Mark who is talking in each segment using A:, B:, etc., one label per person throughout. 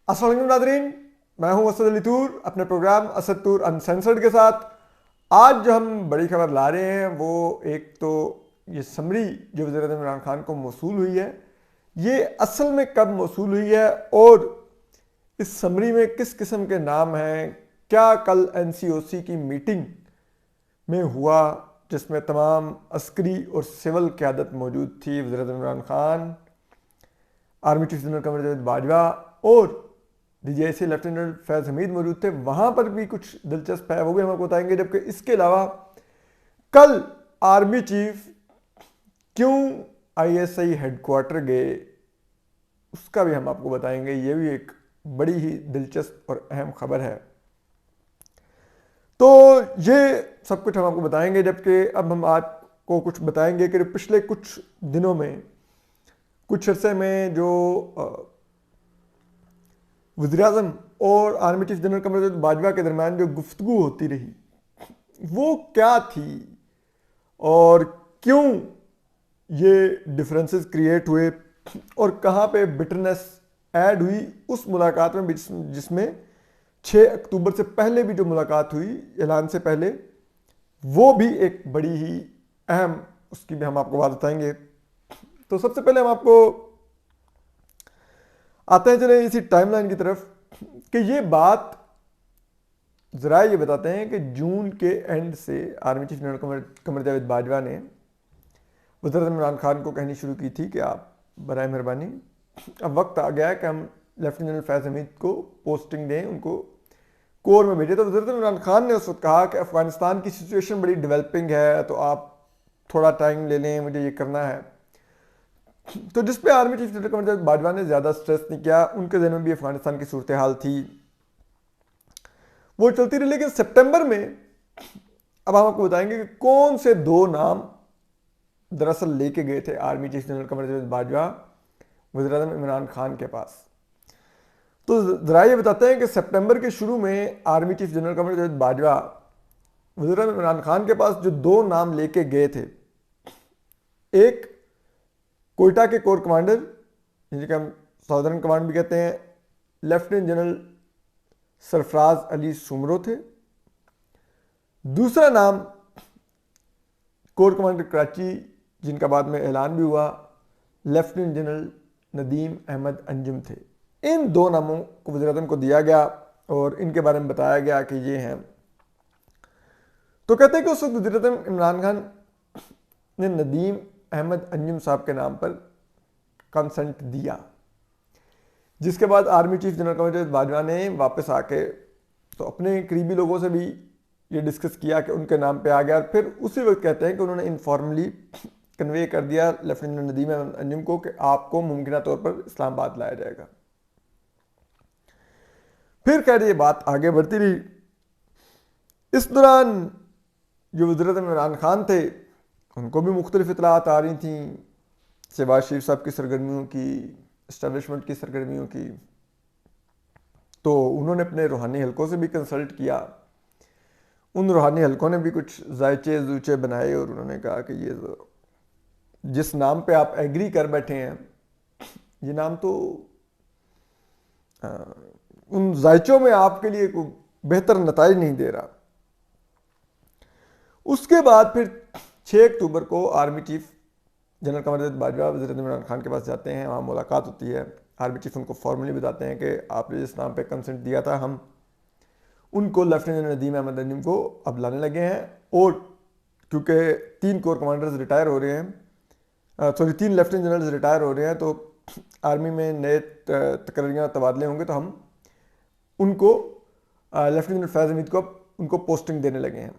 A: अस्सलाम वालेकुम नादरीन, मैं हूं असद अली तूर अपने प्रोग्राम असद तूर अनसेंसर्ड के साथ। आज जो हम बड़ी खबर ला रहे हैं वो एक तो ये समरी जो वज़ीर-ए-आज़म इमरान खान को मौसूल हुई है, ये असल में कब मौसूल हुई है और इस समरी में किस किस्म के नाम हैं, क्या कल NCOC की मीटिंग में हुआ जिसमें तमाम अस्करी और सिविल क़यादत मौजूद थी। वज़ीर-ए-आज़म Imran Khan, army chief general Qamar Javed Bajwa और DGIC लेफ्टिनेंट फैज़ हमीद मौजूद थे। वहाँ पर भी कुछ दिलचस्प है, वो भी हम आपको बताएंगे। जबकि इसके अलावा कल आर्मी चीफ क्यों ISI हेडक्वार्टर गए उसका भी हम आपको बताएंगे। ये भी एक बड़ी ही दिलचस्प और अहम खबर है। तो ये सब कुछ हम आपको बताएंगे। जबकि अब हम आपको कुछ बताएंगे कि पिछले कुछ दिनों में, कुछ अरसे में जो वज़ीर-ए-आज़म और army chief general Qamar Javed Bajwa के दरमियान जो गुफ्तगू होती रही वो क्या थी और क्यों ये डिफरेंसेस क्रिएट हुए और कहाँ पे बिटरनेस ऐड हुई उस मुलाकात में जिसमें 6 अक्टूबर से पहले भी जो मुलाकात हुई ऐलान से पहले, वो भी एक बड़ी ही अहम, उसकी भी हम आपको बात बताएंगे। तो सबसे पहले हम आपको आते हैं चले इसी टाइमलाइन की तरफ कि ये बात ज़रा ये बताते हैं कि जून के एंड से army chief general Qamar Javed Bajwa ने वज़ीर-ए-आज़म इमरान खान को कहनी शुरू की थी कि आप बराए मेहरबानी अब वक्त आ गया है कि हम लेफ्टिनेंट जनरल फैज़ हमीद को पोस्टिंग दें, उनको कोर में भेजें। तो वज़ीर-ए-आज़म इमरान खान ने उस वक्त कहा कि अफ़गानिस्तान की सिचुएशन बड़ी डेवलपिंग है, तो आप थोड़ा टाइम ले लें, मुझे ये करना है। तो जिस पे army chief general Qamar Javed Bajwa ने ज़्यादा स्ट्रेस नहीं किया। उनके दिनों में भी अफगानिस्तान की सूरत हाल थी, वो चलती रही। लेकिन सितंबर में अब हम आपको बताएंगे कि कौन से 2 नाम दरअसल लेके गए थे army chief general Qamar Javed Bajwa वज़ीर-ए-आज़म इमरान खान के पास। तो ज़रा ये बताते हैं कि सितंबर के शुरू में army chief general Qamar Javed Bajwa वज़ीर-ए-आज़म इमरान खान के पास जो 2 नाम लेके गए थे, एक कोयटा के कोर कमांडर जिनके हम साउदर्न कमांड भी कहते हैं, लेफ्टिनेंट जनरल सरफराज अली सुमरो थे। दूसरा नाम कोर कमांडर कराची जिनका बाद में ऐलान भी हुआ, लेफ्टिनेंट जनरल नदीम अहमद अंजुम थे। इन 2 नामों को वज़ीर-ए-आज़म को दिया गया और इनके बारे में बताया गया कि ये हैं। तो कहते हैं कि उस वक्त वज़ीर-ए-आज़म इमरान खान ने नदीम अहमद अंजुम साहब के नाम पर कंसेंट दिया, जिसके बाद army chief general Qamar Javed Bajwa ने वापस आके तो अपने करीबी लोगों से भी ये डिस्कस किया कि उनके नाम पे आ गया। और फिर उसी वक्त कहते हैं कि उन्होंने इनफॉर्मली कन्वे कर दिया लेफ्टिनेंट नदीम अहमद अंजुम को कि आपको मुमकिन तौर पर इस्लामाबाद लाया जाएगा। फिर कह रही ये बात आगे बढ़ती रही। इस दौरान जो वज़ीर-ए-आज़म इमरान खान थे उनको भी मुख्तलिफ इतलात आ रही थी शहबाज शरीफ साहब की सरगर्मियों की, इस्टेब्लिशमेंट की सरगर्मियों की। तो उन्होंने अपने रूहानी हलकों से भी कंसल्ट किया। उन रूहानी हलकों ने भी कुछ जायचे जूचे बनाए और उन्होंने कहा कि ये जिस नाम पे आप एग्री कर बैठे हैं, ये नाम तो उन जायचों में आपके लिए कोई बेहतर नताइज नहीं दे रहा। उसके बाद फिर 6 अक्टूबर को army chief general Qamar Javed Bajwa वज़ीर-ए-आज़म इमरान खान के पास जाते हैं, वहाँ मुलाकात होती है। आर्मी चीफ उनको फॉर्मली बताते हैं कि आपने जिस नाम पे कंसेंट दिया था, हम उनको लेफ्टिनेंट नदीम अहमद अंजुम को अब लाने लगे हैं। और क्योंकि 3 कोर कमांडर्स रिटायर हो रहे हैं, 3 लेफ्टिनेंट जनरल्स रिटायर हो रहे हैं, तो आर्मी में नए तकरीयाँ तबादले होंगे, तो हम उनको लेफ्टिनेंट जनरल फैज़ हमीद को उनको पोस्टिंग देने लगे हैं।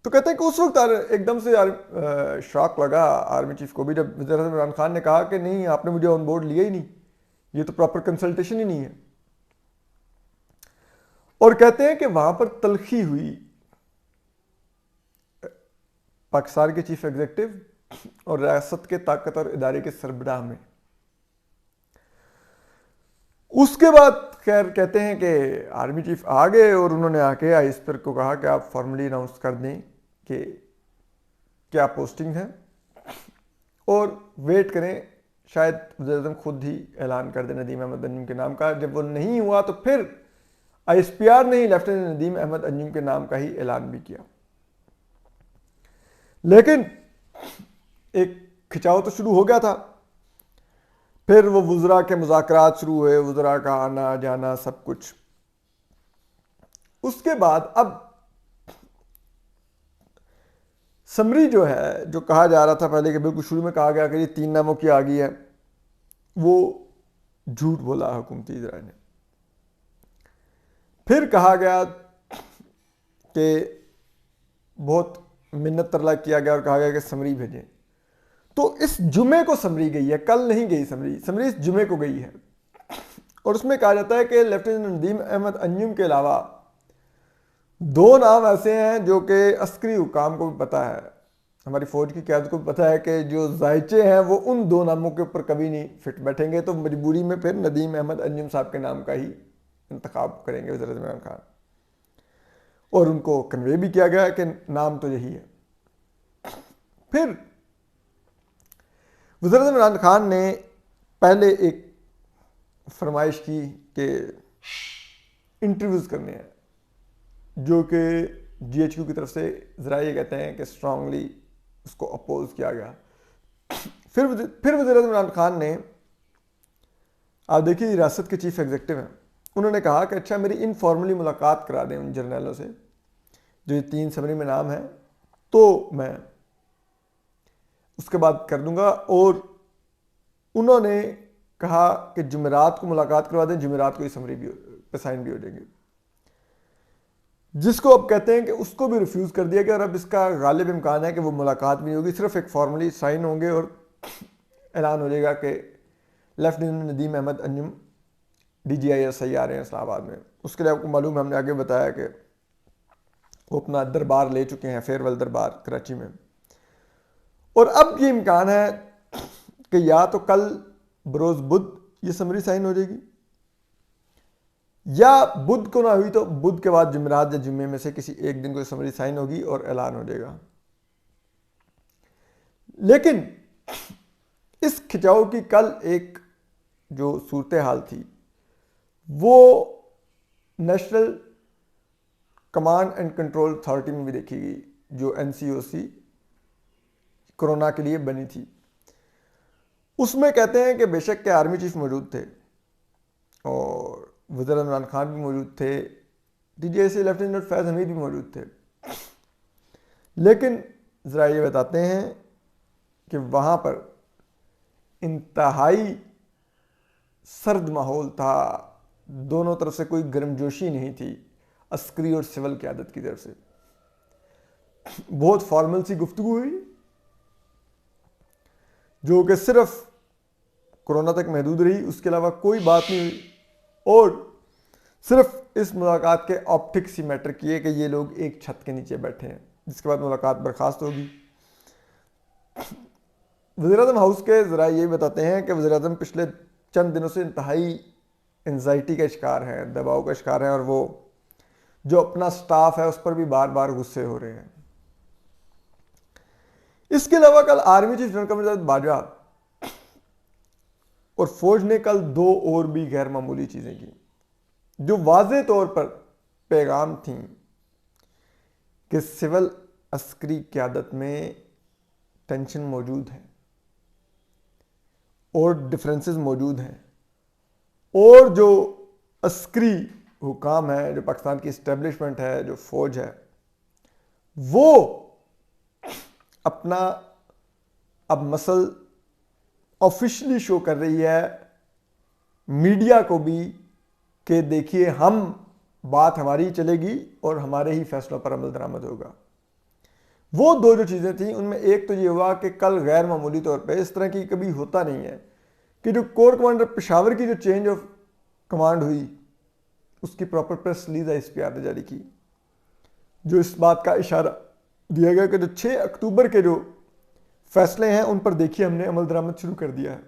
A: तो कहते हैं कि उस वक्त एकदम से शॉक लगा आर्मी चीफ को भी जब वज़ीर-ए-आज़म इमरान खान ने कहा कि नहीं, आपने मुझे ऑन बोर्ड लिया ही नहीं, ये तो प्रॉपर कंसल्टेशन ही नहीं है। और कहते हैं कि वहां पर तलखी हुई पाकिस्तान के चीफ एग्जीक्यूटिव और रियासत के ताकतवर इदारे के सरबराह में। उसके बाद खैर कहते हैं कि आर्मी चीफ आ गए और उन्होंने आके आईएसपीआर को कहा कि आप फॉर्मली अनाउंस कर दें कि क्या पोस्टिंग है और वेट करें शायद वज़ीर-ए-आज़म खुद ही ऐलान कर दे नदीम अहमद अंजुम के नाम का। जब वो नहीं हुआ तो फिर ISPR ने ही लेफ्टिनेंट नदीम अहमद अंजुम के नाम का ही ऐलान भी किया। लेकिन एक खिंचाव तो शुरू हो गया था। फिर वो वुज़रा के मुज़ाकरात शुरू हुए, वुज़रा का आना जाना सब कुछ। उसके बाद अब समरी जो है, जो कहा जा रहा था पहले कि बिल्कुल शुरू में कहा गया कि ये 3 नामों की आ गई है, वो झूठ बोला हुकूमती इजरा ने। फिर कहा गया कि बहुत मिन्नत तरला किया गया और कहा गया कि समरी भेजें। तो इस जुमे को समरी गई है, कल नहीं गई समरी। समरी इस जुमे को गई है और उसमें कहा जाता है कि लेफ्टिनेंट नदीम अहमद अंजुम के अलावा 2 नाम ऐसे हैं जो कि अस्करी हुकाम को भी पता है, हमारी फौज की क़यादत को भी पता है कि जो जायचे हैं वो उन 2 नामों के ऊपर कभी नहीं फिट बैठेंगे। तो मजबूरी में फिर नदीम अहमद अंजुम साहब के नाम का ही इंतखाब करेंगे वज़ीर-ए-आज़म इमरान खान। और उनको कन्वे भी किया गया कि नाम तो यही है। फिर वज़ीर-ए-आज़म इमरान खान ने पहले एक फरमाइश की कि इंटरव्यूज़ करने हैं, जो कि GHQ की तरफ से ज़रा ये कहते हैं कि स्ट्रांगली उसको अपोज किया गया। फिर वज़ीर-ए-आज़म इमरान खान ने, आप देखिए रियासत के चीफ एग्जीक्यूटिव हैं, उन्होंने कहा कि अच्छा मेरी इनफॉर्मली मुलाकात करा दें उन जर्नलों से जो ये 3 समरी में नाम है, तो मैं उसके बाद कर दूंगा। और उन्होंने कहा कि जुमेरात को मुलाकात करवा दें, जुमेरात को ये समरी भी पे साइन भी हो जाएंगे, जिसको अब कहते हैं कि उसको भी रिफ्यूज़ कर दिया गया। और अब इसका गालिब इम्कान है कि वो मुलाकात भी नहीं होगी, सिर्फ एक फॉर्मली साइन होंगे और ऐलान हो जाएगा कि लेफ्टिनेंट नदीम अहमद अंजुम DGISI आ रहे हैं इस्लामाबाद में। उसके लिए आपको मालूम है, हमने आगे बताया कि वो अपना दरबार ले चुके हैं, फेयरवेल दरबार कराची में। और अब ये इम्कान है कि या तो कल बरोज़ बुध ये समरी साइन हो जाएगी, या बुध को ना हुई तो बुध के बाद जुमेरात या जुम्मे में से किसी एक दिन को समरी साइन होगी और ऐलान हो जाएगा। लेकिन इस खिंचाव की कल एक जो सूरत हाल थी वो national command and control authority में भी देखी गई, जो NCOC कोरोना के लिए बनी थी। उसमें कहते हैं कि बेशक के आर्मी चीफ मौजूद थे और वज़ीर इमरान खान भी मौजूद थे, DGIC लेफ्टिनेंट फैज़ हमीद भी मौजूद थे, लेकिन ज़रा ये बताते हैं कि वहाँ पर इंतहाई सर्द माहौल था, दोनों तरफ से कोई गर्मजोशी नहीं थी, अस्करी और सिविल क़यादत की तरफ से। बहुत फॉर्मल सी गुफ्तगू हुई जो कि सिर्फ कोरोना तक महदूद रही, उसके अलावा कोई बात नहीं हुई। और सिर्फ इस मुलाकात के ऑप्टिक्स ही मैटर किए कि ये लोग एक छत के नीचे बैठे हैं, जिसके बाद मुलाकात बर्खास्त होगी। वज़ीर-ए-आज़म हाउस के ज़रा ये बताते हैं कि वज़ीर-ए-आज़म पिछले चंद दिनों से इंतहाई एंजाइटी का शिकार हैं, दबाव का शिकार हैं, और वो जो अपना स्टाफ है उस पर भी बार बार गुस्से हो रहे हैं। इसके अलावा कल आर्मी चीफ जनरल कमर बाजवा और फौज ने कल 2 और भी गैर मामूली चीज़ें की जो वाज़े तौर पर पैगाम थी कि सिविल अस्करी क़यादत में टेंशन मौजूद है और डिफरेंसेस मौजूद हैं, और जो अस्करी हुकाम है, जो पाकिस्तान की इस्टेब्लिशमेंट है, जो फौज है, वो अपना अब मसल ऑफिशियली शो कर रही है मीडिया को भी कि देखिए हम बात हमारी चलेगी और हमारे ही फैसलों पर अमल दरामद होगा। वो 2 जो चीज़ें थी उनमें एक तो ये हुआ कि कल गैर मामूली तौर पे, इस तरह की कभी होता नहीं है कि जो कोर कमांडर पेशावर की जो चेंज ऑफ कमांड हुई उसकी प्रॉपर प्रेस रिलीज ISPR ने जारी की, जो इस बात का इशारा दिया गया कि जो 6 अक्टूबर के जो फैसले हैं उन पर देखिए हमने अमल दरामद शुरू कर दिया है,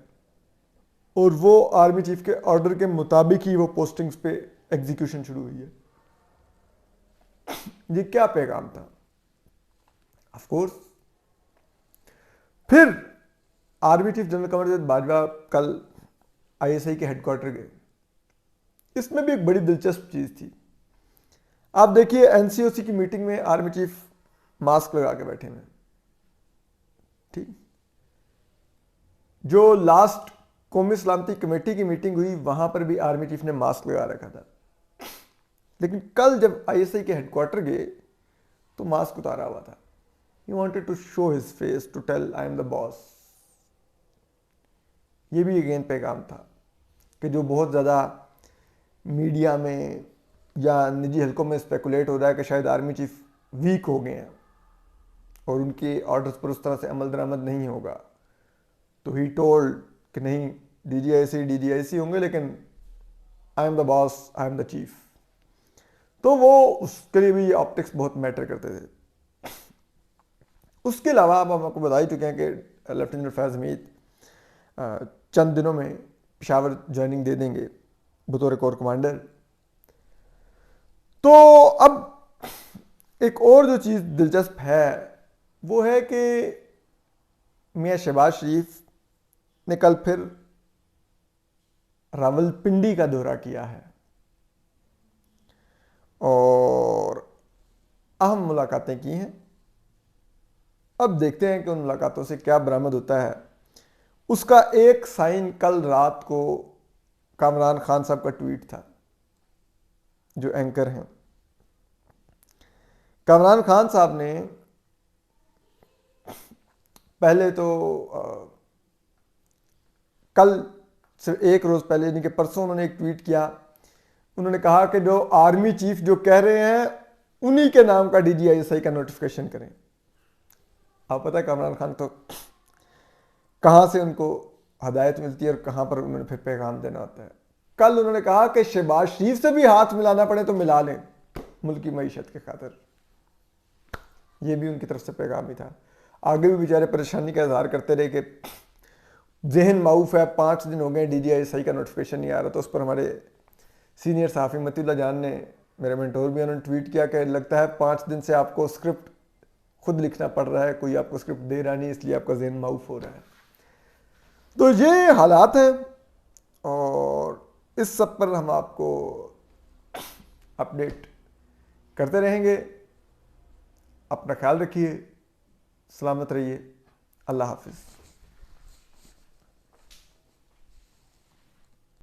A: और वो आर्मी चीफ के ऑर्डर के मुताबिक ही वो पोस्टिंग्स पे एग्जीक्यूशन शुरू हुई है। ये क्या पैगाम था? ऑफ कोर्स फिर army chief general Kamarjit Bajwa कल आईएसआई के हेडक्वार्टर गए। इसमें भी एक बड़ी दिलचस्प चीज थी। आप देखिए एनसीओसी की मीटिंग में आर्मी चीफ मास्क लगा के बैठे हुए, ठीक। जो लास्ट कौमी सलामती कमेटी की मीटिंग हुई वहां पर भी आर्मी चीफ ने मास्क लगा रखा था, लेकिन कल जब आईएसआई के हेडक्वार्टर गए तो मास्क उतारा हुआ था। He wanted to show his face to tell I am the boss. ये भी अगेन पैगाम था कि जो बहुत ज़्यादा मीडिया में या निजी हलकों में स्पेकुलेट हो रहा है कि शायद आर्मी चीफ वीक हो गए हैं और उनके ऑर्डर्स पर उस तरह से अमल दरामद नहीं होगा, तो ही टोल्ड कि नहीं, डीजीआईसी होंगे, लेकिन आई am the boss, I am the chief. तो वो उसके लिए भी ये ऑप्टिक्स बहुत मैटर करते थे। उसके अलावा अब हम आपको बता ही चुके हैं कि लेफ्टिनेंट फैज़ हमीद चंद दिनों में पेशावर ज्वाइनिंग दे देंगे बतौर कोर कमांडर। तो अब एक और जो चीज़ दिलचस्प है वो है कि मियां शहबाज शरीफ ने कल फिर रावलपिंडी का दौरा किया है और अहम मुलाकातें की हैं। अब देखते हैं कि उन मुलाकातों से क्या बरामद होता है। उसका एक साइन कल रात को कामरान खान साहब का ट्वीट था, जो एंकर हैं। कामरान खान साहब ने पहले तो कल सिर्फ एक रोज पहले यानी कि परसों उन्होंने एक ट्वीट किया। उन्होंने कहा कि जो आर्मी चीफ जो कह रहे हैं उन्हीं के नाम का डीजीआईएसआई का नोटिफिकेशन करें। आप पता है कामरान खान तो कहां से उनको हदायत मिलती है और कहां पर उन्होंने फिर पैगाम देना होता है। कल उन्होंने कहा कि शहबाज शरीफ से भी हाथ मिलाना पड़े तो मिला लें मुल्क की मईशत के खातिर। यह भी उनकी तरफ से पैगाम ही था। आगे भी बेचारे परेशानी का इजहार करते रहे कि जहन माऊफ है, 5 दिन हो गए डीजीआईएसआई का नोटिफिकेशन नहीं आ रहा। तो उस पर हमारे सीनियर सहाफ़ी मतीउल्लाह जान ने, मेरे मेंटोर भी, उन्होंने ट्वीट किया कि लगता है 5 दिन से आपको स्क्रिप्ट खुद लिखना पड़ रहा है, कोई आपको स्क्रिप्ट दे रहा नहीं, इसलिए आपका जहन माऊफ हो रहा है। तो ये हालात हैं और इस सब पर हम आपको अपडेट करते रहेंगे। अपना ख्याल रखिए, सलामत रहिए, अल्लाह हाफिज़।